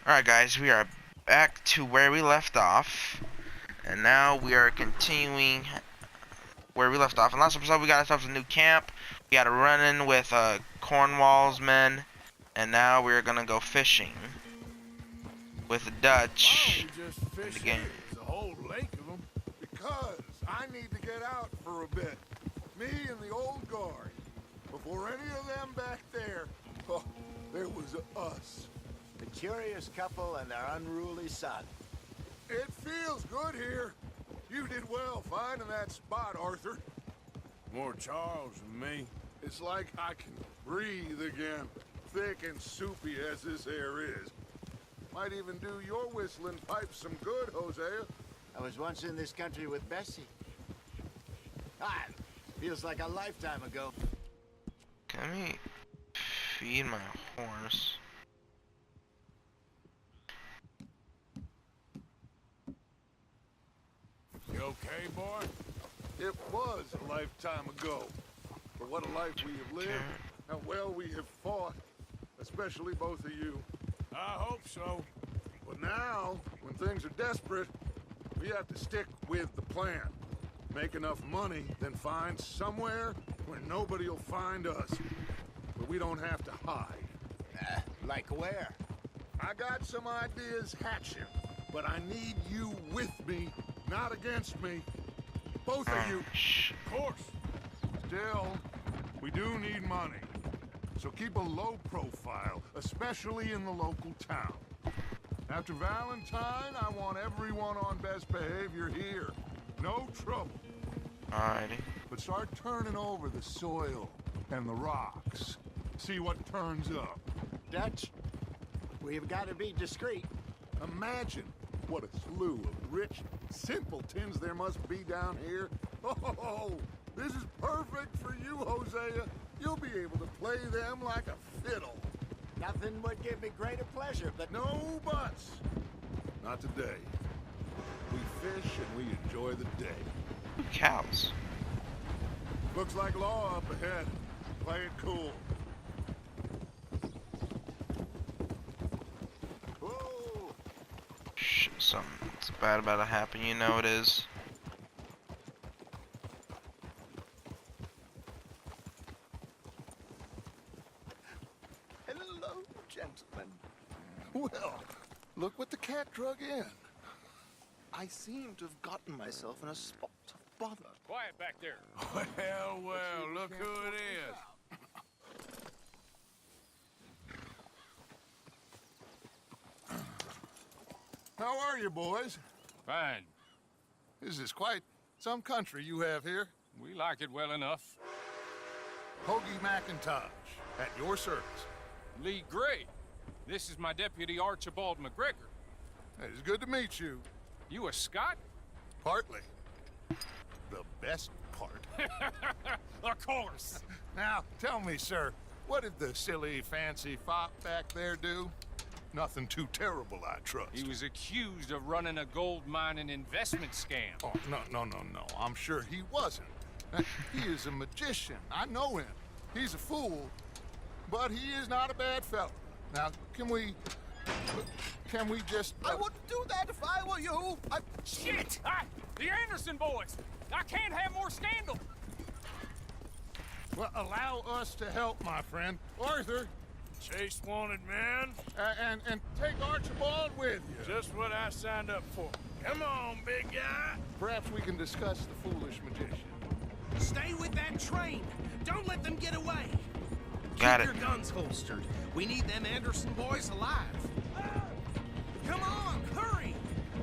Alright guys, we are back to where we left off. And now we are continuing where we left off. In last episode we got ourselves a new camp. We got a run-in with Cornwall's men. And now we're gonna go fishing with the Dutch. There's a whole lake of them. Because I need to get out for a bit. Me and the old guard. Before any of them back there, oh, there was us. The curious couple and their unruly son. It feels good here. You did well finding that spot, Arthur. More Charles than me. It's like I can breathe again, thick and soupy as this air is. Might even do your whistling pipe some good, Hosea. I was once in this country with Bessie. Feels like a lifetime ago. Can we feed my horse? You okay, boy? It was a lifetime ago. For what a life we have lived, how well we have fought, especially both of you. I hope so. But now, when things are desperate, we have to stick with the plan. Make enough money, then find somewhere where nobody will find us. Where we don't have to hide. Like where? I got some ideas hatching, but I need you with me, not against me. Both of you. Of course. Still, we do need money. So keep a low profile, especially in the local town. After Valentine, I want everyone on best behavior here. No trouble. Alrighty. But start turning over the soil and the rocks. See what turns up. Dutch, we've got to be discreet. Imagine what a slew of rich simpletons there must be down here. Oh, this is perfect for you, Hosea. You'll be able to play them like a fiddle. Nothing would give me greater pleasure, but No buts. Not today. We fish and we enjoy the day. Cows. Looks like law up ahead. Play it cool. Whoa! Something's bad about to happen, you know it is. Hello, gentlemen. Well, look what the cat drug in. I seem to have gotten myself in a spot of bother. Quiet back there. Well, look who it is. How are you, boys? Fine. This is quite some country you have here. We like it well enough. Hoagie McIntosh, at your service. Lee Gray. This is my deputy Archibald McGregor. It's good to meet you. You a Scot? Partly. The best part. Of course. Now, tell me, sir, what did the silly, fancy fop back there do? Nothing too terrible, I trust. He was accused of running a gold mining investment scam. Oh, no. I'm sure he wasn't. He is a magician. I know him. He's a fool, but he is not a bad fellow. Now, can we just... I wouldn't do that if I were you. Shit! The Anderson boys! I can't have more scandal! Well, allow us to help, my friend. Arthur. Chase wanted man. And take Archibald with you. Just what I signed up for. Come on, big guy. Perhaps we can discuss the foolish magician. Stay with that train. Don't let them get away. Got Keep it. your guns holstered. We need them Anderson boys alive. Come on, hurry.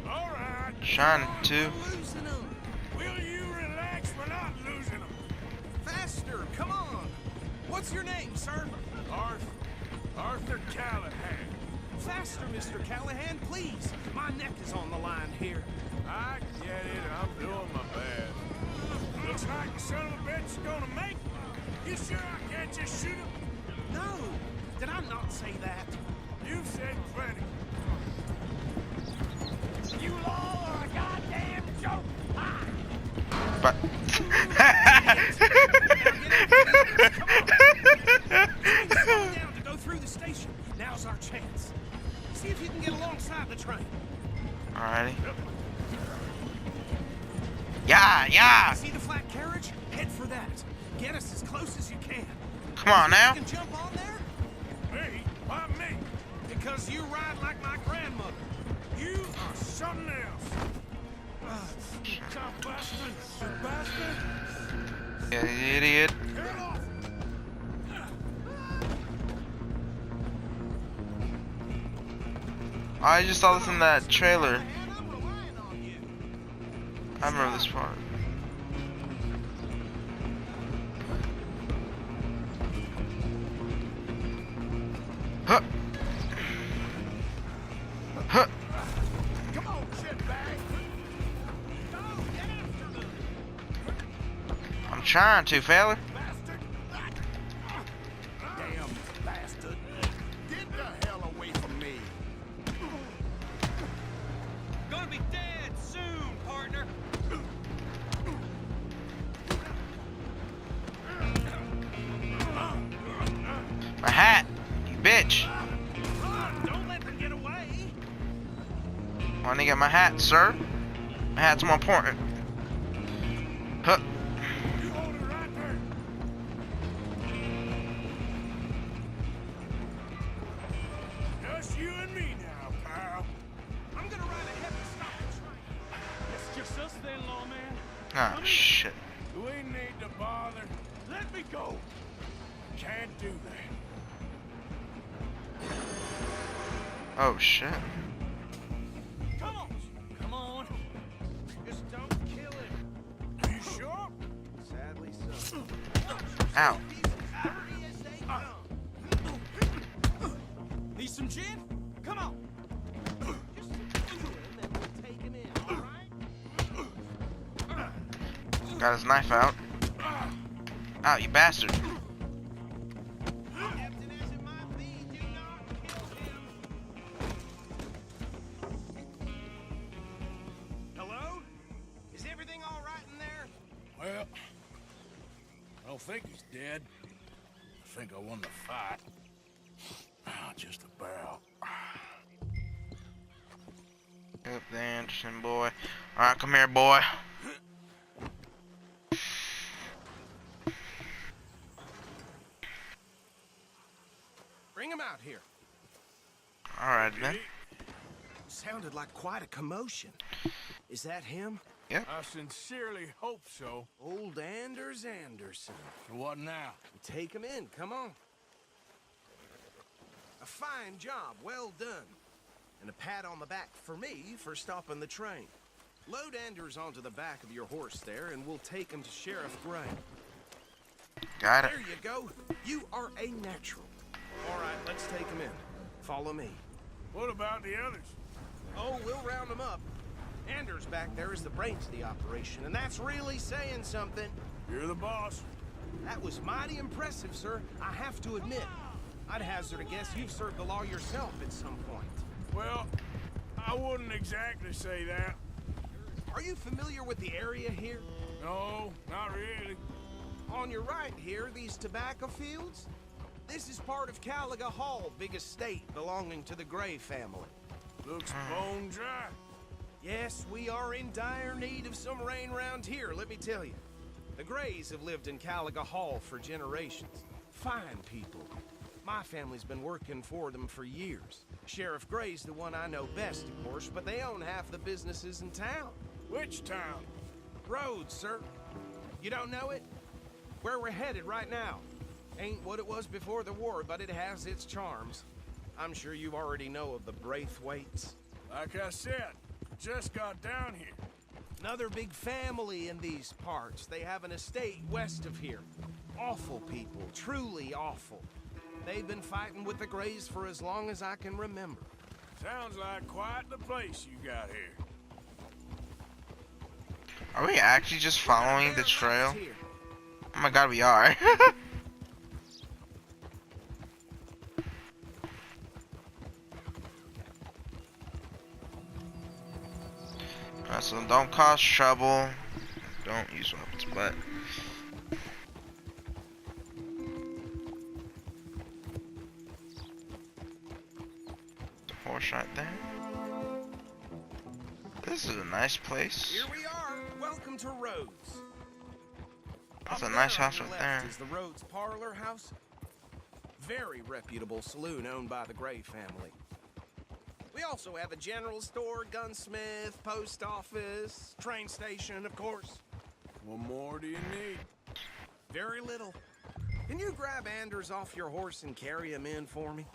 All right. Trying to. We're losing them. Will you relax? We're not losing them. Faster, come on. What's your name, sir? Arthur Callahan. Faster, Mr. Callahan, please. My neck is on the line here. I get it. I'm doing my best. Looks like the son of a bitch is gonna make it. You sure I can't just shoot him? No, did I not say that? You said plenty. You all are a goddamn joke. But Now get up, come on. Train's slowing down to go through the station. Now's our chance. See if you can get alongside the train. Alrighty. Yeah, yeah. See the flat carriage? Head for that. Get us as close as you can. Come on now. You can jump on there? Me? Why me? Because you ride like my grandmother. You are something else. You tough bastard. You bastard. Yeah, you idiot. Get off. I just saw this in that trailer. And I'm relying on you. I remember this part. Huh. Huh. Come on, shitbag. I'm trying to, fella. Bastard. Damn bastard. Get the hell away from me. Gonna be dead soon, partner. My hat, you bitch. Don't let them get away. Want to get my hat, sir? My hat's more important. Huh. You hold it right there. Just you and me now, pal. I'm gonna ride ahead and stop the train. It's just us then, lawman. Ah, shit. We need to bother. Let me go. Can't do that. Oh, shit. Come on. Come on. Just don't kill him. Are you sure? Sadly so. Ow. Need some gin? Come on. Just kill him and we'll take him in, all right? Got his knife out. Ow, you bastard. Captain, as it might be, do not kill him. Hello? Is everything all right in there? Well, I don't think he's dead. I think I won the fight. Ah, just about. Yep, the Anderson boy. Alright, come here, boy. Bring him out here. Alright, then. Sounded like quite a commotion. Is that him? I sincerely hope so. Old Anders Anderson. So what now? Take him in, come on. A fine job, well done. And a pat on the back for me for stopping the train. Load Anders onto the back of your horse there, and we'll take him to Sheriff Gray. Got it. There you go. You are a natural. All right, let's take him in. Follow me. What about the others? Oh, we'll round them up. Anders back there is the brains of the operation, and that's really saying something. You're the boss. That was mighty impressive, sir. I have to admit. I'd hazard a guess you've served the law yourself at some point. Well, I wouldn't exactly say that. Are you familiar with the area here? No, not really. On your right here, these tobacco fields? This is part of Caliga Hall, big estate belonging to the Gray family. Looks bone dry. Yes, we are in dire need of some rain round here, let me tell you. The Grays have lived in Caliga Hall for generations. Fine people. My family's been working for them for years. Sheriff Gray's the one I know best, of course, but they own half the businesses in town. Which town? Rhodes, sir. You don't know it? Where we're headed right now. Ain't what it was before the war, but it has its charms. I'm sure you already know of the Braithwaites. Like I said, just got down here. Another big family in these parts. They have an estate west of here. Awful people, truly awful. They've been fighting with the Grays for as long as I can remember. Sounds like quite the place you got here. Are we actually just following the They're trail? left here. Oh my god, we are. So don't cause trouble. Don't use weapons, but horse right there. This is a nice place. Here we are. Welcome to Rhodes. That's Up a nice there on house your right left there. is the Rhodes Parlor House. Very reputable saloon owned by the Gray family. We also have a general store, gunsmith, post office, train station, of course. What more do you need? Very little. Can you grab Anders off your horse and carry him in for me?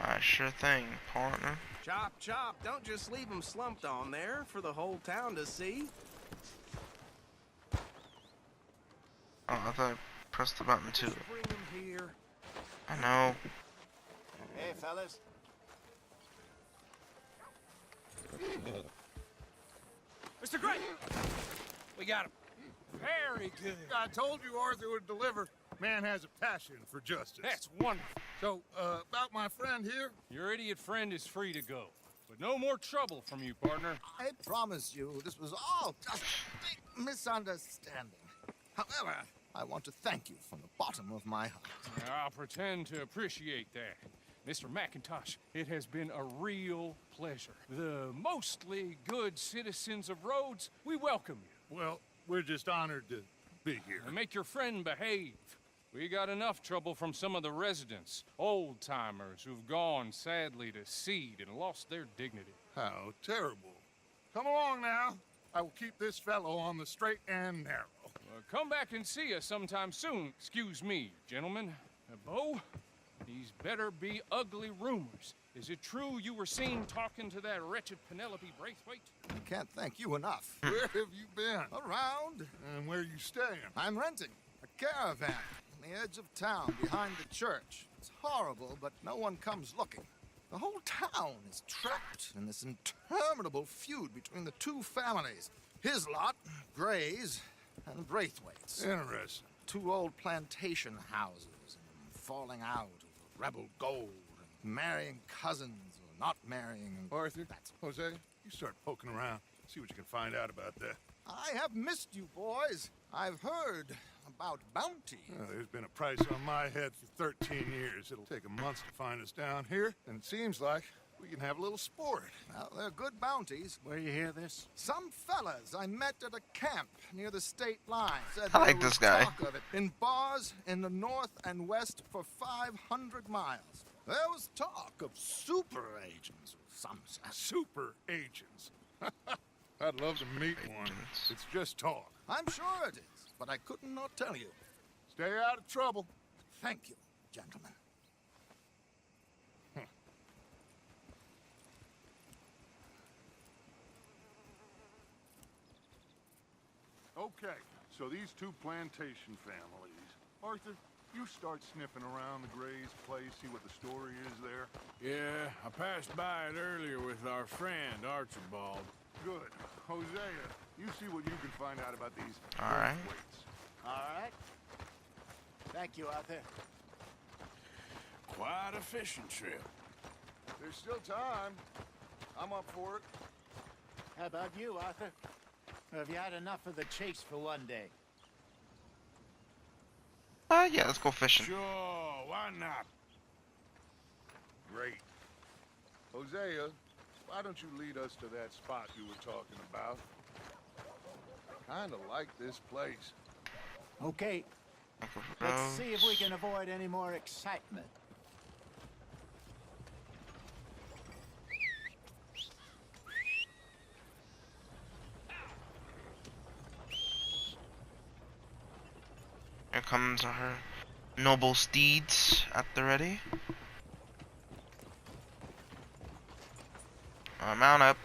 Alright, sure thing, partner. Chop, chop. Don't just leave him slumped on there for the whole town to see. Oh, I thought I pressed the button too. Just bring him here. I know. Hey, fellas. Mr. Gray! We got him. Very good. I told you Arthur would deliver. Man has a passion for justice. That's wonderful. So, about my friend here? Your idiot friend is free to go. But no more trouble from you, partner. I promise you, this was all just a big misunderstanding. However, I want to thank you from the bottom of my heart. I'll pretend to appreciate that. Mr. McIntosh, it has been a real pleasure. The mostly good citizens of Rhodes, we welcome you. Well, we're just honored to be here. And make your friend behave. We got enough trouble from some of the residents, old-timers who've gone, sadly, to seed and lost their dignity. How terrible. Come along now. I will keep this fellow on the straight and narrow. Come back and see us sometime soon. Excuse me, gentlemen. Bo, these better be ugly rumors. Is it true you were seen talking to that wretched Penelope Braithwaite? I can't thank you enough. Where have you been? Around, And where you staying? I'm renting a caravan on the edge of town behind the church. It's horrible, but no one comes looking. The whole town is trapped in this interminable feud between the two families. His lot, Gray's, and Braithwaite's. Interesting. Two old plantation houses and falling out over rebel gold and marrying cousins or not marrying. And Arthur, that's Jose, you start poking around. See what you can find out about that. I have missed you, boys. I've heard about bounty. There's been a price on my head for 13 years. It'll take a month to find us down here, and it seems like we can have a little sport. Well, they're good bounties. Where you hear this? Some fellas I met at a camp near the state line said I like there this was guy. talk of it in bars in the north and west for 500 miles. There was talk of super agents of some sort. Super agents. I'd love to meet one. Agents. It's just talk. I'm sure it is, but I couldn't not tell you. Stay out of trouble. Thank you, gentlemen. Okay, so these two plantation families. Arthur, you start sniffing around the Gray's place, see what the story is there. Yeah, I passed by it earlier with our friend, Archibald. Good. Hosea, you see what you can find out about these All right. Braithwaites. All right. Thank you, Arthur. Quite a fishing trip. There's still time. I'm up for it. How about you, Arthur? Or have you had enough of the chase for one day? Yeah, let's go fishing. Sure, why not? Great. Hosea, why don't you lead us to that spot you were talking about? I kinda like this place. Okay, Uncle let's Rose. see if we can avoid any more excitement. Here comes our noble steeds at the ready. Mount up.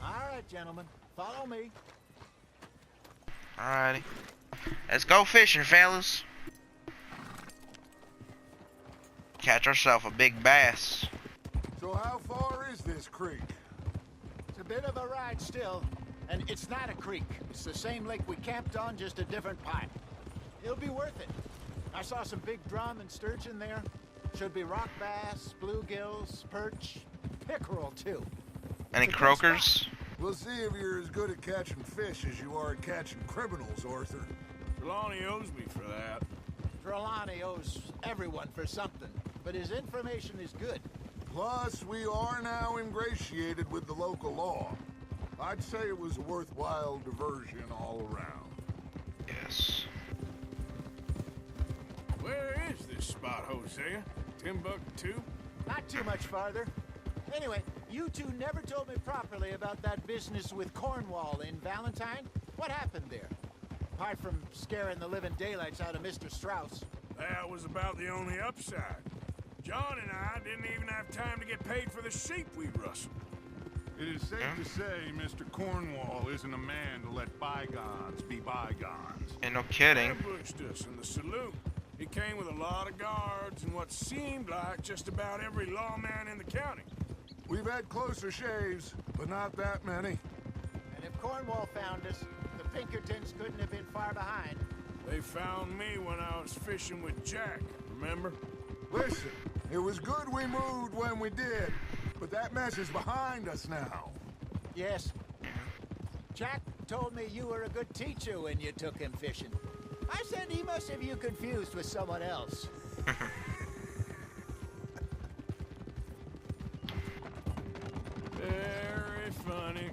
All right, gentlemen, follow me. Alrighty. Let's go fishing, fellas. Catch ourselves a big bass. So how far is this creek? It's a bit of a ride still, and it's not a creek. It's the same lake we camped on, just a different part. It'll be worth it. I saw some big drum and sturgeon there. Should be rock bass, bluegills, perch, pickerel too. Any It's a good croakers? We'll see if you're as good at catching fish as you are at catching criminals, Arthur. Trelawney owes me for that. Trelawney owes everyone for something, but his information is good. Plus, we are now ingratiated with the local law. I'd say it was a worthwhile diversion all around. Yes. Where is this spot, Hosea? Timbuktu? Not too much farther. Anyway, you two never told me properly about that business with Cornwall in Valentine. What happened there? Apart from scaring the living daylights out of Mr. Strauss. That was about the only upside. John and I didn't even have time to get paid for the sheep we rustled. It is safe to say Mr. Cornwall isn't a man to let bygones be bygones. Ain't no kidding. Ambushed us in the saloon. He came with a lot of guards and what seemed like just about every lawman in the county. We've had closer shaves, but not that many. And if Cornwall found us, the Pinkertons couldn't have been far behind. They found me when I was fishing with Jack, remember? Listen, it was good we moved when we did, but that mess is behind us now. Yes. Jack told me you were a good teacher when you took him fishing. I said he must have you confused with someone else. Very funny.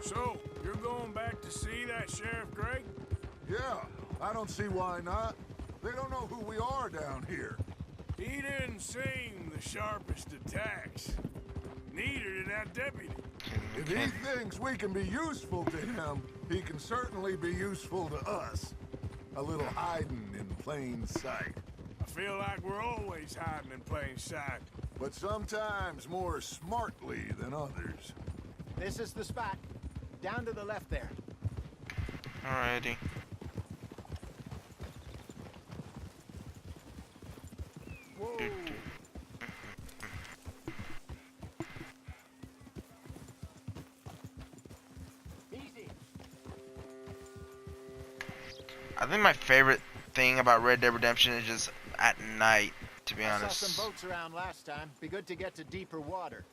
So, you're going back to see that Sheriff Gregg? Yeah, I don't see why not. They don't know who we are down here. He didn't seem the sharpest attacks. Neither did that deputy. If he thinks we can be useful to him, he can certainly be useful to us. A little hiding in plain sight. I feel like we're always hiding in plain sight. But sometimes more smartly than others. This is the spot. Down to the left there. Alrighty. Whoa. Easy. I think my favorite thing about Red Dead Redemption is just at night, to be I honest. saw some boats around last time. Be good to get to deeper water.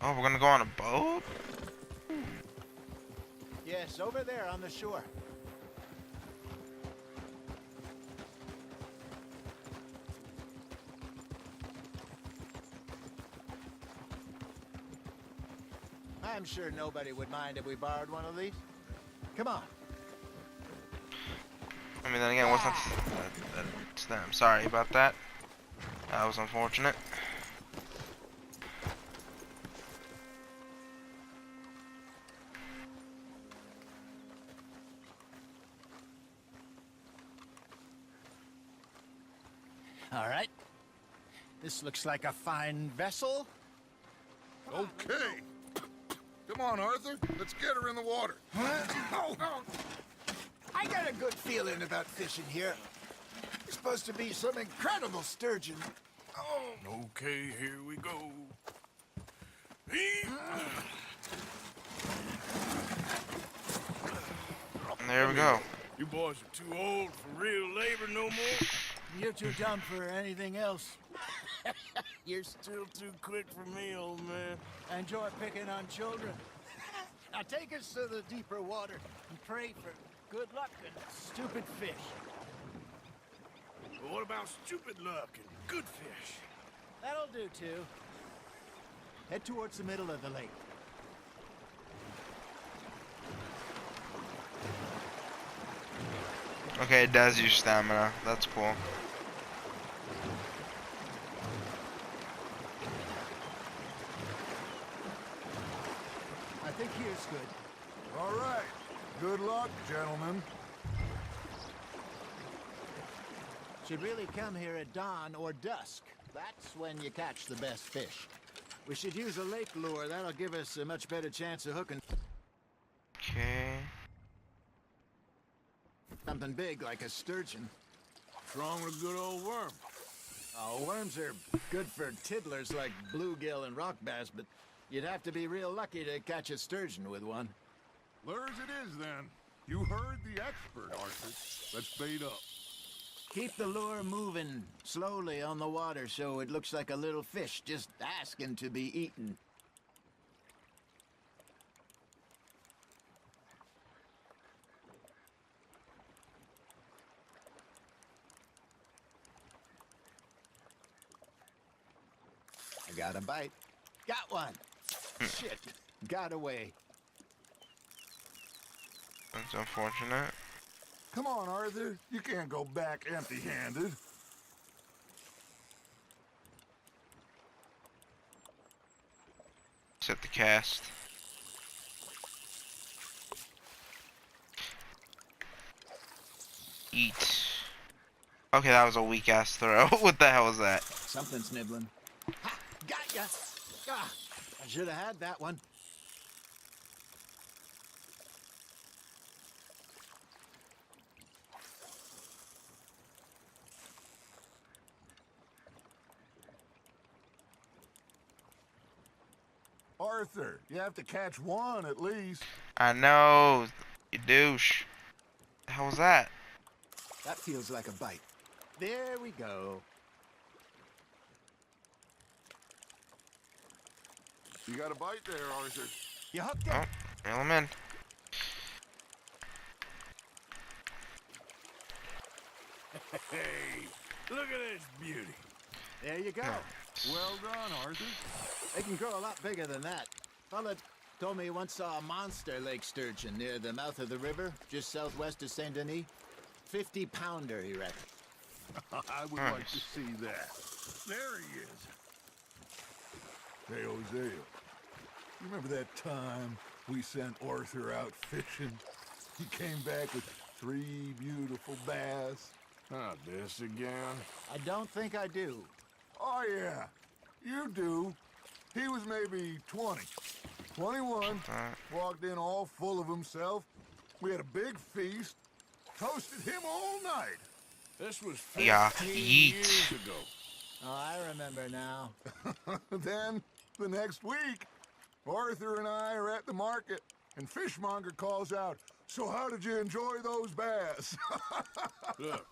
Oh, we're gonna go on a boat? Yes, over there on the shore. I'm sure nobody would mind if we borrowed one of these. Come on. I mean, then again, what's not to them? Sorry about that. That was unfortunate. All right. This looks like a fine vessel. Okay. Come on, Arthur. Let's get her in the water. I got a good feeling about fishing here. It's supposed to be some incredible sturgeon. Okay, here we go. And there we go. You boys are too old for real labor no more. You're too dumb for anything else. You're still too quick for me, old man. Enjoy picking on children. Now take us to the deeper water and pray for good luck and stupid fish. But what about stupid luck and good fish? That'll do too. Head towards the middle of the lake. Okay, it does use stamina. That's cool. I think here's good. All right. Good luck, gentlemen. Should really come here at dawn or dusk. That's when you catch the best fish. We should use a lake lure. That'll give us a much better chance of hooking Okay. something big like a sturgeon. What's wrong with a good old worm? Oh, worms are good for tiddlers like bluegill and rock bass, but you'd have to be real lucky to catch a sturgeon with one. Lures it is, then. You heard the expert, Arthur. Let's bait up. Keep the lure moving slowly on the water so it looks like a little fish just asking to be eaten. Got a bite. Got one. Shit. Got away. That's unfortunate. Come on, Arthur. You can't go back empty-handed. Set the cast. Eat. Okay, that was a weak ass throw. What the hell was that? Something's nibbling. Ha! Got ya! Ah, I should have had that one. Arthur, you have to catch one at least. I know, you douche. The hell was that? That feels like a bite. There we go. You got a bite there, Arthur. You hooked it? Oh, reel him in. Hey, look at this beauty. There you go. Well done, Arthur. They can grow a lot bigger than that. Fella told me he once saw a monster lake sturgeon near the mouth of the river, just southwest of Saint Denis. 50-pounder, he reckoned. I would Nice. like to see that. There he is. Hey, Hosea. You remember that time we sent Arthur out fishing? He came back with 3 beautiful bass. Not this again. I don't think I do. Oh, yeah. You do. He was maybe 20. 21. Walked in all full of himself. We had a big feast. Toasted him all night. This was Yeah, 15 yeet. years ago. Oh, I remember now. Then, the next week, Arthur and I are at the market, and Fishmonger calls out, "So how did you enjoy those bass?" Look,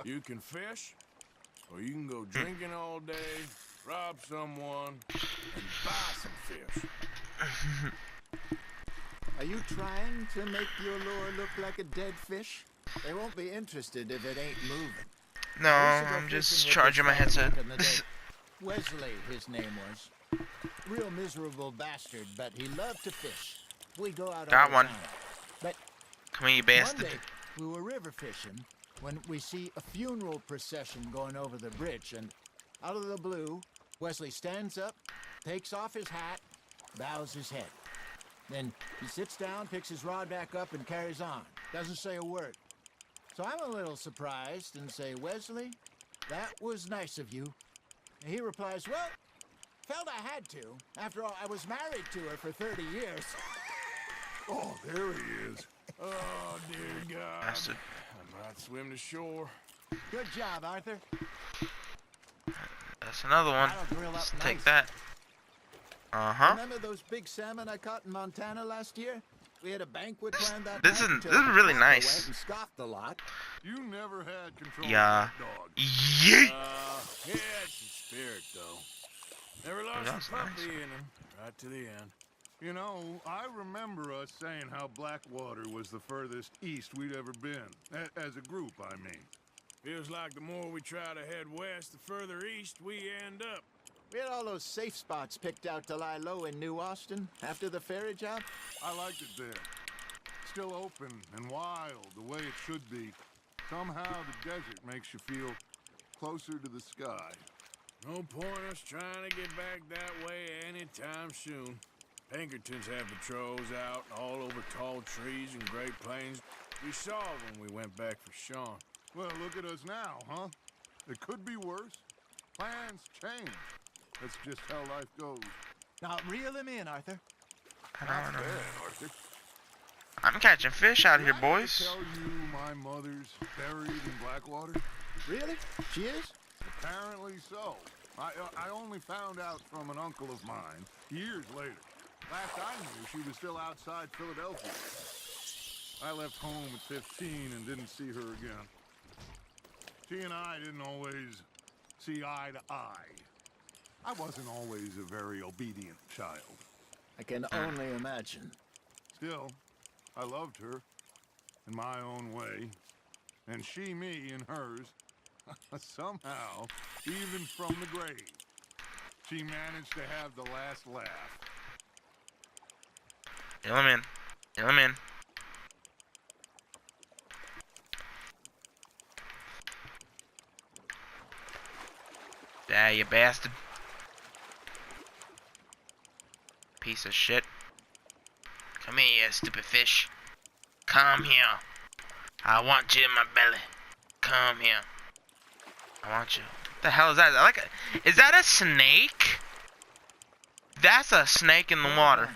you can fish, or you can go drinking all day, rob someone, and buy some fish. Are you trying to make your lure look like a dead fish? They won't be interested if it ain't moving. No, I used to go I'm just fishing with charging my this fella headset. back in the day. Wesley, his name was. Real miserable bastard, but he loved to fish. We go out Got all the one. time. But Come here, you one bastard. day, we were river fishing when we see a funeral procession going over the bridge, and out of the blue, Wesley stands up, takes off his hat, bows his head. Then he sits down, picks his rod back up, and carries on. Doesn't say a word. So I'm a little surprised and say, "Wesley, that was nice of you." And he replies, "Well, felt I had to. After all, I was married to her for 30 years. Oh, there he is. Oh, dear God. Bastard. I might swim to shore. Good job, Arthur. That's another one. That'll grill up Just nice. take that. Uh-huh. Remember those big salmon I caught in Montana last year? We had a banquet planned that This night is- until this is really Papa nice. went and scoffed a lot. You never had control Yeah. of that dog. Yeet! He had some spirit, though. Never lost That's a puppy nice. in him, right to the end. You know, I remember us saying how Blackwater was the furthest east we'd ever been. As a group, I mean. Feels like the more we try to head west, the further east we end up. We had all those safe spots picked out to lie low in New Austin after the ferry job. I liked it there. Still open and wild, the way it should be. Somehow the desert makes you feel closer to the sky. No point us trying to get back that way anytime soon. Pinkertons have patrols out all over tall trees and Great Plains. We saw when we went back for Sean. Well, look at us now, huh? It could be worse. Plans change. That's just how life goes. Now reel him in, Arthur. I Not don't know. bad, Arthur. I'm catching fish out here, Did I boys. tell you my mother's buried in Blackwater? Really? She is? Apparently so. I only found out from an uncle of mine years later. Last I knew, she was still outside Philadelphia. I left home at 15 and didn't see her again. She and I didn't always see eye to eye. I wasn't always a very obedient child. I can only imagine. Still, I loved her in my own way, and she me in hers. Somehow, even from the grave. She managed to have the last laugh. Reel him in. Reel him in. Die, you bastard. Piece of shit. Come here, you stupid fish. Come here. I want you in my belly. Come here. I want you. What the hell is that? I like it. Is that a snake? That's a snake in the water.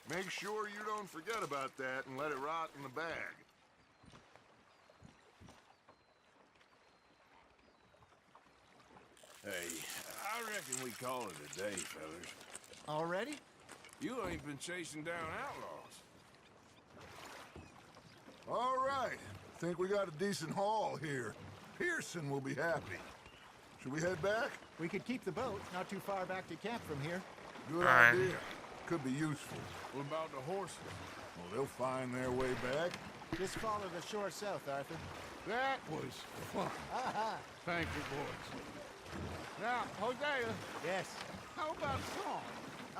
Make sure you don't forget about that and let it rot in the bag. Hey, I reckon we call it a day, fellas. Already? You ain't been chasing down outlaws. All right. Think we got a decent haul here. Pearson will be happy. Should we head back? We could keep the boat, not too far back to camp from here. Good Alright. idea. Could be useful. What about the horses? Well, they'll find their way back. Just follow the shore south, Arthur. That was fun. Thank you, boys. Now, Hosea, Yes. how about song?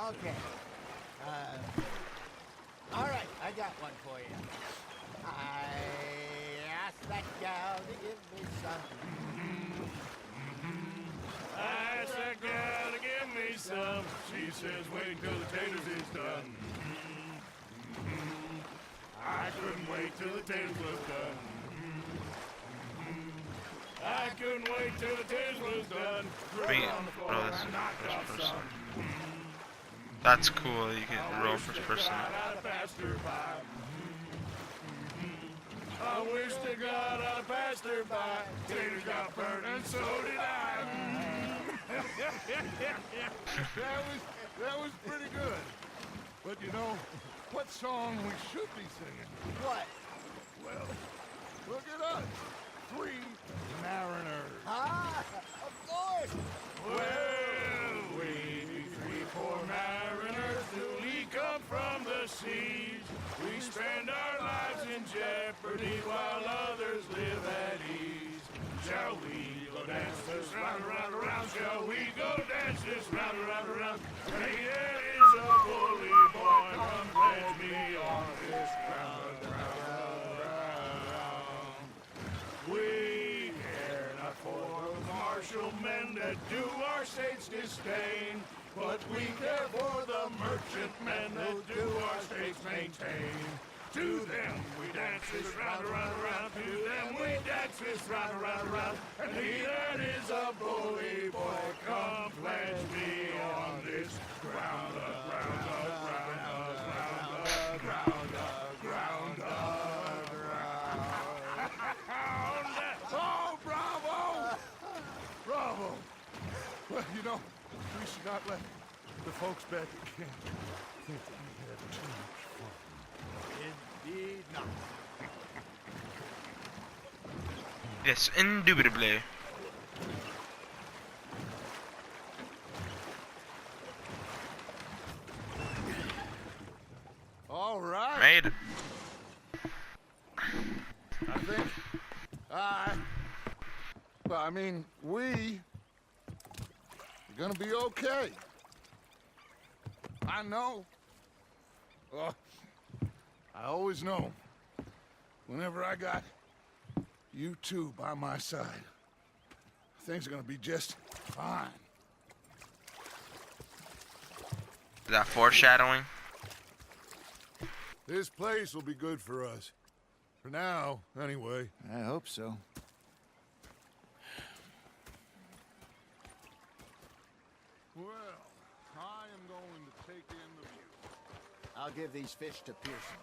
Okay. All right, I got one for you. I asked that gal to give me some. I asked that gal to give me some. She says wait till the taters is done. I couldn't wait till the taters was done. I couldn't wait till the taters was done. First person. That's cool. You can roll first person. I wish to God I passed her by. Taters got burnt and so did I. That was pretty good. But you know, what song we should be singing? What? Well, look at us. 3 mariners. Ah, of course. Well, we 3 poor mariners newly come from the seas. We spend our lives in jeopardy while others live at ease. Shall we go dance this round, around, around? Shall we go dance this round, around, around? Hey, there is a bully boy, come pledge me on this ground, round. We care not for the martial men that do our state's disdain, but we care for the merchantmen that do our states maintain. To them we dance this round, around, around. To them we dance this round, around, around. And he that is a bully boy, come pledge me on this ground, ground, ground, ground, ground, ground, ground. Oh, bravo! Bravo! Well, you know, we should not let the folks back at camp think that we had too much fun. Indeed not. Yes, indubitably. All right. Made it. I think we are gonna be okay. I know. I always know. Whenever I got you two by my side, things are gonna be just fine. Is that foreshadowing? This place will be good for us. For now, anyway. I hope so. Well, I am going to take in the view. I'll give these fish to Pearson.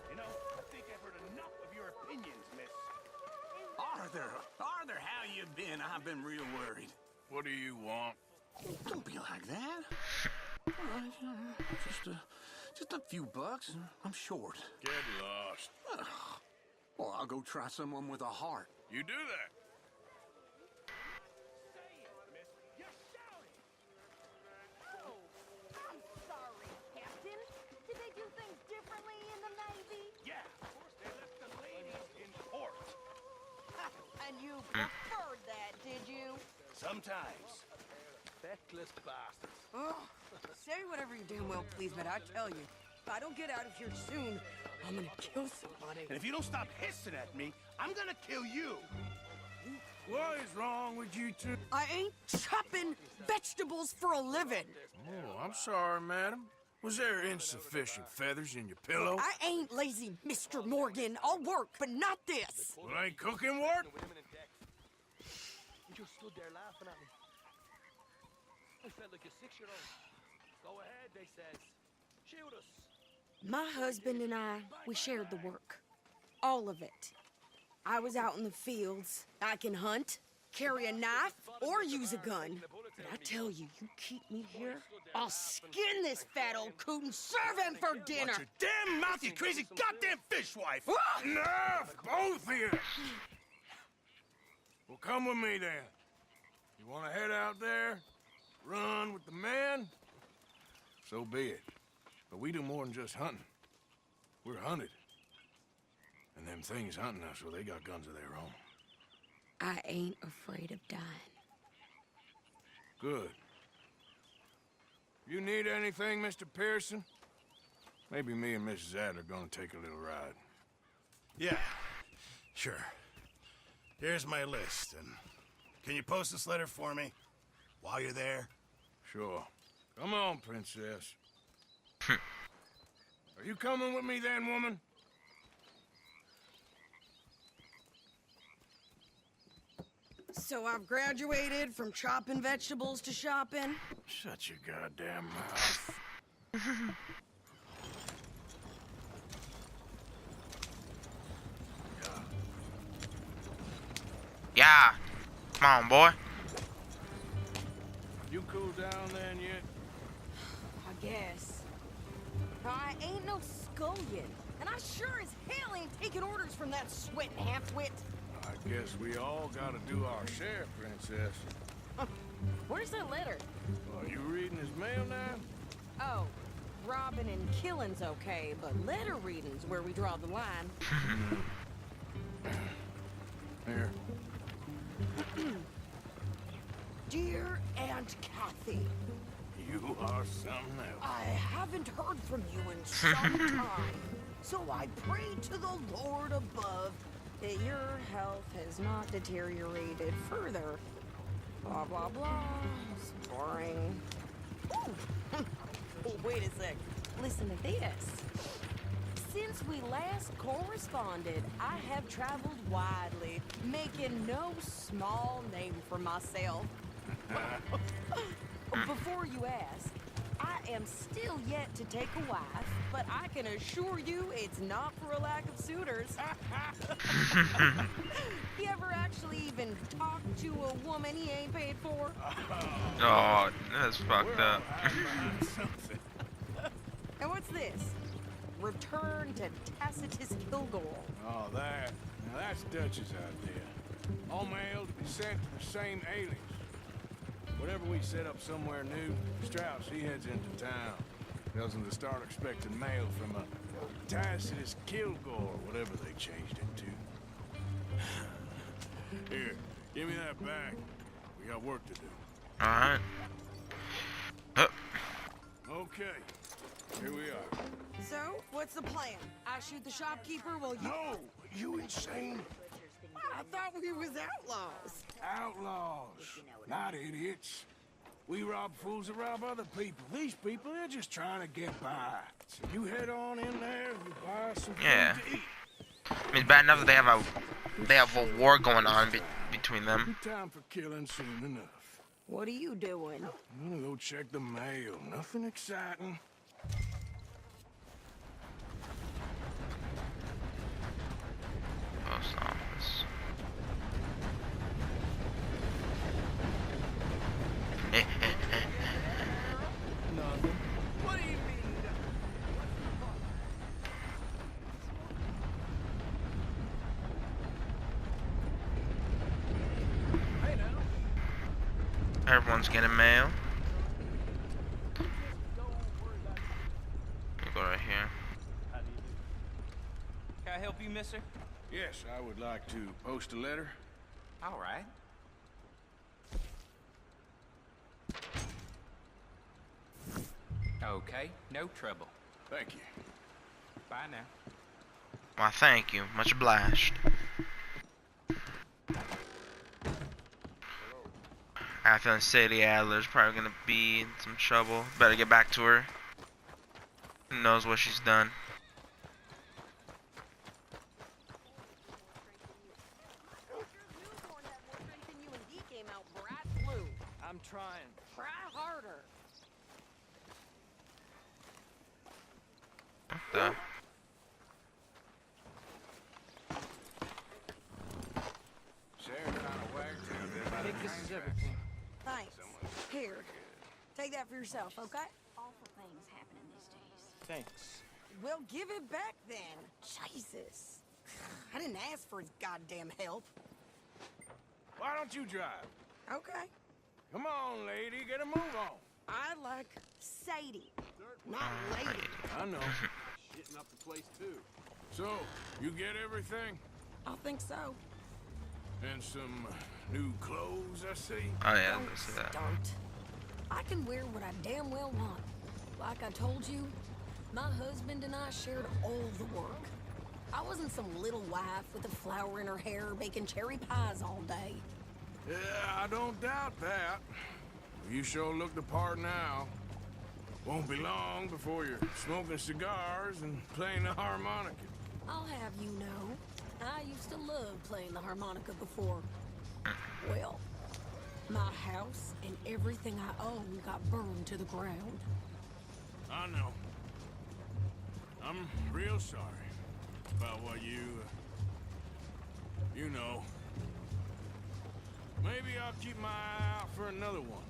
You know, I think I've heard enough of your opinions, miss. Arthur, how you been? I've been real worried. What do you want? Don't be like that. All right, just a few bucks. I'm short. Get lost. Well, I'll go try someone with a heart. You do that. Oh, I'm sorry, Captain. Did they do things differently in the Navy? Sometimes. Feckless bastards. Oh, say whatever you damn well please, but I tell you, if I don't get out of here soon, I'm gonna kill somebody. And if you don't stop hissing at me, I'm gonna kill you. What is wrong with you two? I ain't chopping vegetables for a living. Oh, I'm sorry, madam. Was there insufficient feathers in your pillow? I ain't lazy, Mr. Morgan. I'll work, but not this. Well, ain't cooking work? You just stood there laughing at me. I felt like a 6-year-old. Go ahead, they says. Shoot us. My husband and I, we shared the work. All of it. I was out in the fields. I can hunt, carry a knife, or use a gun. But I tell you, you keep me here, I'll skin this fat old coot and serve him for dinner. Watch your damn mouth, you crazy goddamn fishwife! Enough, both of you! Well, come with me then. You want to head out there, run with the men? So be it. But we do more than just hunting. We're hunted. And them things hunting us, well, they got guns of their own. I ain't afraid of dying. Good. You need anything, Mr. Pearson? Maybe me and Mrs. Adler are gonna take a little ride. Yeah, sure. Here's my list, and can you post this letter for me while you're there? Sure. Come on, princess. Are you coming with me then, woman? So I've graduated from chopping vegetables to shopping. Shut your goddamn mouth. Yeah. Come on, boy. You cool down then yet? I guess. I ain't no scullion, and I sure as hell ain't taking orders from that sweating half-wit. I guess we all gotta do our share, princess. Where's that letter? Are you reading his mail now? Oh, robbing and killing's okay, but letter reading's where we draw the line. Here. Dear Aunt Kathy, You are something else. I haven't heard from you in some time, so I pray to the Lord above that your health has not deteriorated further. Blah, blah, blah. It's boring. Ooh. Oh, wait a sec. Listen to this. Since we last corresponded, I have traveled widely, making no small name for myself. Before you ask, I am still yet to take a wife, but I can assure you it's not for a lack of suitors. You ever actually even talk to a woman he ain't paid for? Oh, that's fucked up. And what's this? Return to Tacitus Kilgore. Oh, that. Now that's Dutch's idea. All mail to be sent to the same alias. Whenever we set up somewhere new, Strauss, he heads into town. Tells them to start expecting mail from a Tacitus Kilgore, whatever they changed it to. Here, give me that back. We got work to do. Alright. Okay, here we are. So, what's the plan? I shoot the shopkeeper while you... No! You insane? I thought we was outlaws. Outlaws, not idiots. We rob fools that rob other people. These people, they're just trying to get by. So you head on in there, you buy some food to eat. I mean, it's bad enough that they have a war going on between them. Time for killing soon enough. What are you doing? I'm gonna go check the mail. Nothing exciting. Post office. Nothing. What do you mean? Hey now. Everyone's getting mail. We'll go right here. Can I help you, mister? Yes, I would like to post a letter. All right. Okay, no trouble. Thank you. Bye now. Why, thank you. Much obliged. I have a feeling Sadie Adler's probably gonna be in some trouble. Better get back to her. Who knows what she's done. I'm trying. Try harder. What the? Sheriff kind of whacked you a bit about I think the this train is tracks. everything. Thanks. Here. Take that for yourself, okay? Awful things happening these days. Thanks. Well, give it back then. Jesus. I didn't ask for his goddamn help. Why don't you drive? Okay. Come on, lady, get a move on. I like Sadie, not lady. I know. Shitting up the place, too. So, you get everything? I think so. And some new clothes, I see. Oh yeah, Don't that's that. start. I can wear what I damn well want. Like I told you, my husband and I shared all the work. I wasn't some little wife with a flower in her hair baking cherry pies all day. Yeah, I don't doubt that. You sure look the part now. Won't be long before you're smoking cigars and playing the harmonica. I'll have you know, I used to love playing the harmonica before. Well, my house and everything I own got burned to the ground. I know. I'm real sorry about what you know. Maybe I'll keep my eye out for another one.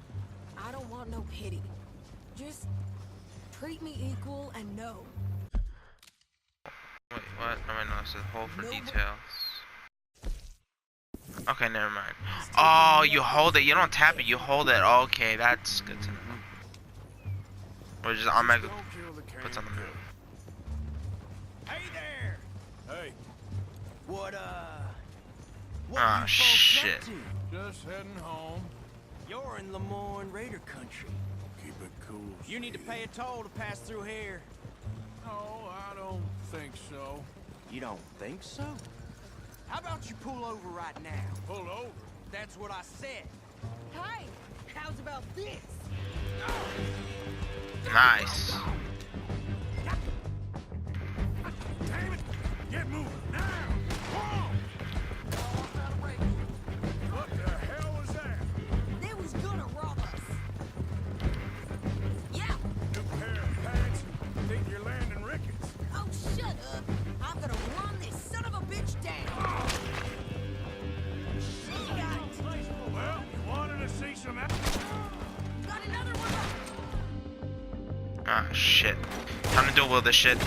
I don't want no pity. Just treat me equal and know. Wait, what? Oh, I know, it says hold for No, but- details. Okay, never mind. Oh, you hold it. You don't tap it. You hold it. Okay, that's good to know. Or just automatically Don't kill the puts on the move. Hey there! Hey, What Ah, you folks shit. up to? just heading home. You're in Lemoyne Raider country. Keep it cool. You need to Steve. pay a toll to pass through here. No, I don't think so. You don't think so? How about you pull over right now? Pull over. That's what I said. Hey, how's about this? Nice. Damn it! Get moving now! Whoa! What the hell was that? They was gonna rob us. Yeah. New pair of pants? Think you're landing Ricketts? Oh, shut up. I'm gonna run this son of a bitch down. Shit. Well, you wanted to see some action? Got another one. Ah, shit. Time to dual wield this shit.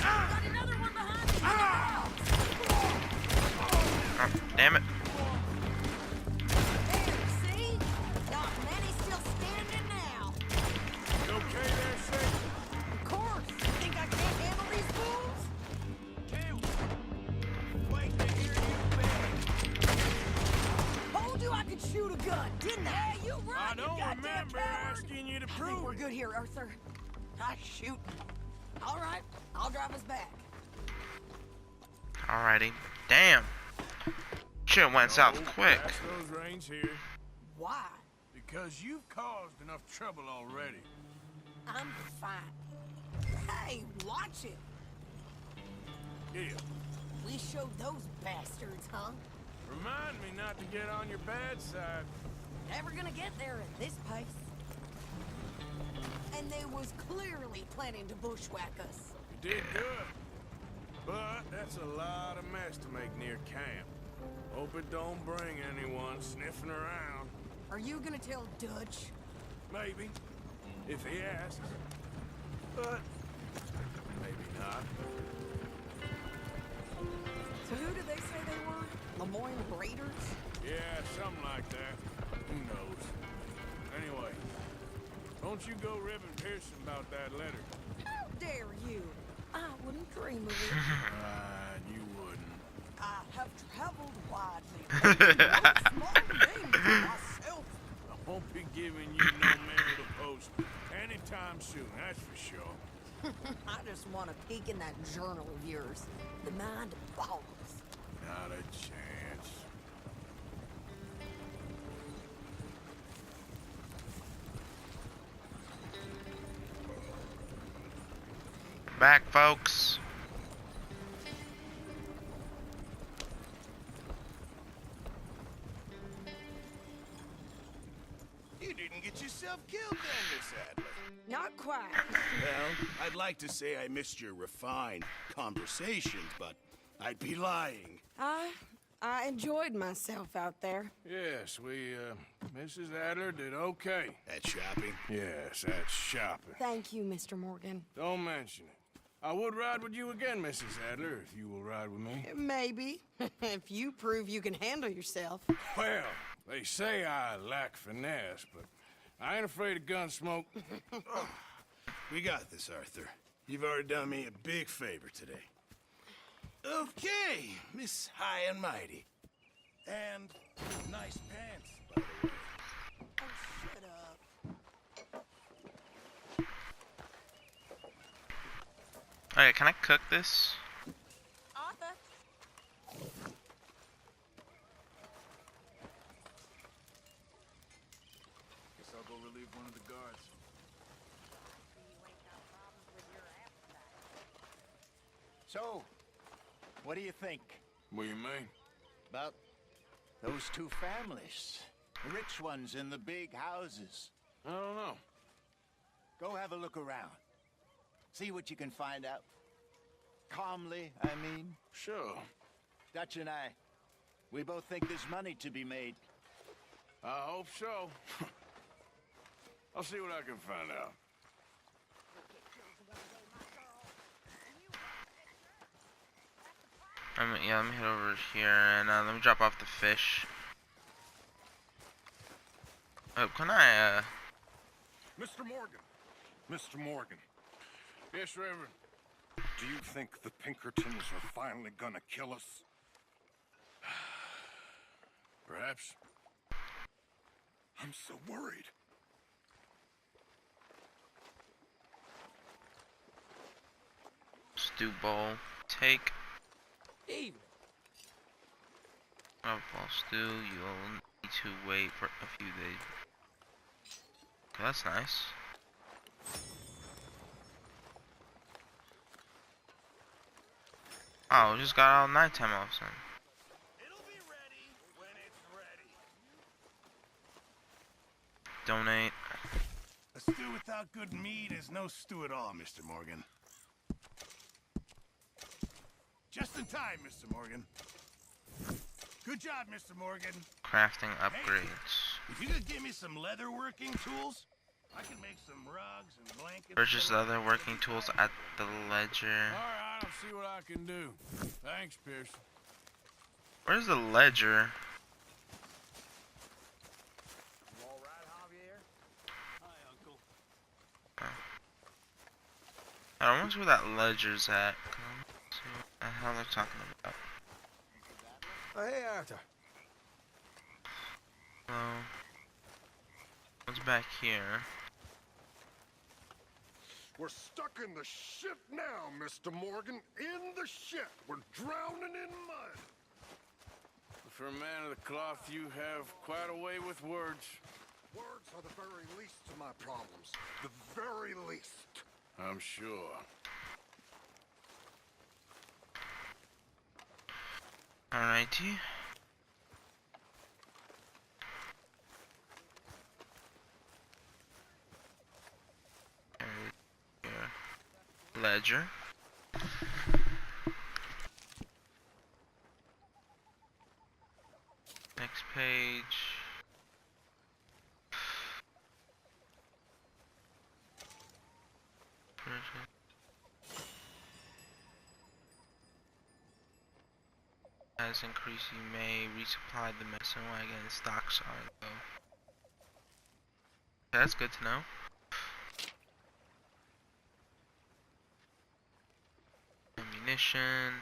Got another one behind me. Oh, damn it. There, see? Not many still standing now. You okay there, Sadie? Of course. You think I can't handle these fools? Wait to hear you beg. Told you I could shoot a gun, didn't I? Yeah, you right, I you don't goddamn remember coward. asking you to I think prove we're it. good here, Arthur. I shoot. All right, I'll drive us back. Alrighty. Damn. Shit went south No, quick. pass those reins here. Why? Because you've caused enough trouble already. I'm fine. Hey, watch it. Here, We showed those bastards, huh? remind me not to get on your bad side. Never gonna get there at this pace. And they was clearly planning to bushwhack us. You did good. But that's a lot of mess to make near camp. Hope it don't bring anyone sniffing around. Are you gonna tell Dutch? Maybe, if he asks. But maybe not. So who did they say they were? Lemoyne Raiders? Yeah, something like that. Who knows? Anyway, don't you go ribbing Pearson about that letter. How dare you? I wouldn't dream of it. You wouldn't. have traveled widely, making no small name for myself. I won't be giving you no marital post anytime soon, that's for sure. I just want a peek in that journal of yours. The mind boggles. Not a chance. Back, folks. You didn't get yourself killed then, Miss Adler. Not quite. Well, I'd like to say I missed your refined conversations, but I'd be lying. I enjoyed myself out there. Yes, Mrs. Adler did okay. At shopping? Yes, that's shopping. Thank you, Mr. Morgan. Don't mention it. I would ride with you again, Mrs. Adler, if you will ride with me. Maybe. If you prove you can handle yourself. Well, they say I lack finesse, but I ain't afraid of gun smoke. We got this, Arthur. You've already done me a big favor today. Okay, Miss High and Mighty. And nice pants, by the way. Oh, shut up. Alright, can I cook this? Arthur. Guess I'll go relieve one of the guards. So, what do you think What do you mean? about those two families? The rich ones in the big houses. I don't know. Go have a look around. See what you can find out. Calmly, I mean. Sure. Dutch and I, we both think there's money to be made. I hope so. I'll see what I can find out. Yeah, let me head over here and let me drop off the fish. Oh, can I, Mr. Morgan. Mr. Morgan. Yes, Reverend. Do you think the Pinkertons are finally gonna kill us? Perhaps. I'm so worried. stew bowl? Take Evening. a ball stew. You'll need to wait for a few days. Okay, that's nice. Oh, we just got all nighttime off son. It'll be ready when it's ready. Donate. A stew without good meat is no stew at all, Mr. Morgan. Just in time, Mr. Morgan. Good job, Mr. Morgan. Crafting upgrades. If you could give me some leather working tools, I can make some rugs and blankets. Purchase other working tools at the ledger. Alright, I'll see what I can do. Thanks, Pearson. Where's the ledger? You all right, Javier? Hi, Uncle. I wonder where that ledger's at. Let's see what the hell they're talking about. Oh, hey, Arthur. Hello. What's back here? We're stuck in the shit now, Mr. Morgan. In the shit. We're drowning in mud. For a man of the cloth, you have quite a way with words. Words are the very least of my problems. The very least. I'm sure. Alrighty. Ledger. Next page. As increase, you may resupply the medicine wagon. Stocks are low. That's good to know. Ammunition.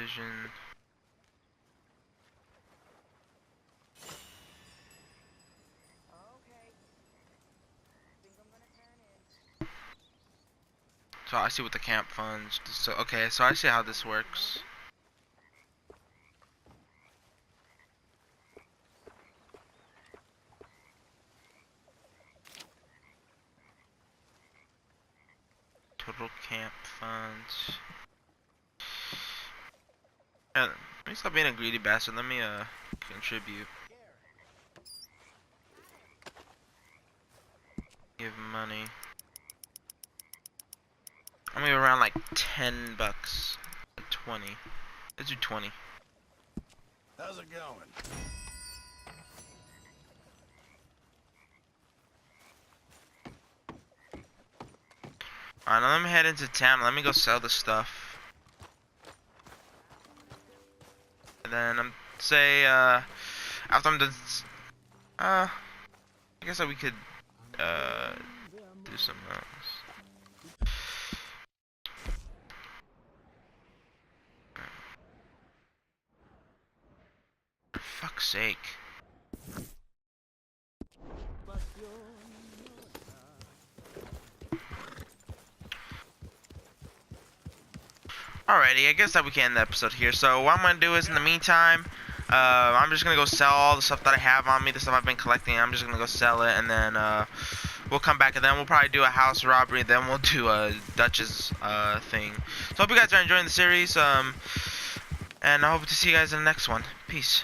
vision. So I see what the camp funds. So okay, so I see how this works. Total camp funds. Let me stop being a greedy bastard. Let me contribute. Give money. I'm gonna be around like $10. 20. Let's do 20. How's it going? Alright, now let me head into town. Let me go sell the stuff. And then say after I'm done, I guess that we could do something else. For fuck's sake. Alrighty, I guess that we can end the episode here. So what I'm gonna do is, in the meantime, I'm just gonna go sell all the stuff that I have on me, the stuff I've been collecting. I'm just gonna go sell it, and then we'll come back, and then we'll probably do a house robbery. Then we'll do a Dutch's thing. So I hope you guys are enjoying the series, and I hope to see you guys in the next one. Peace.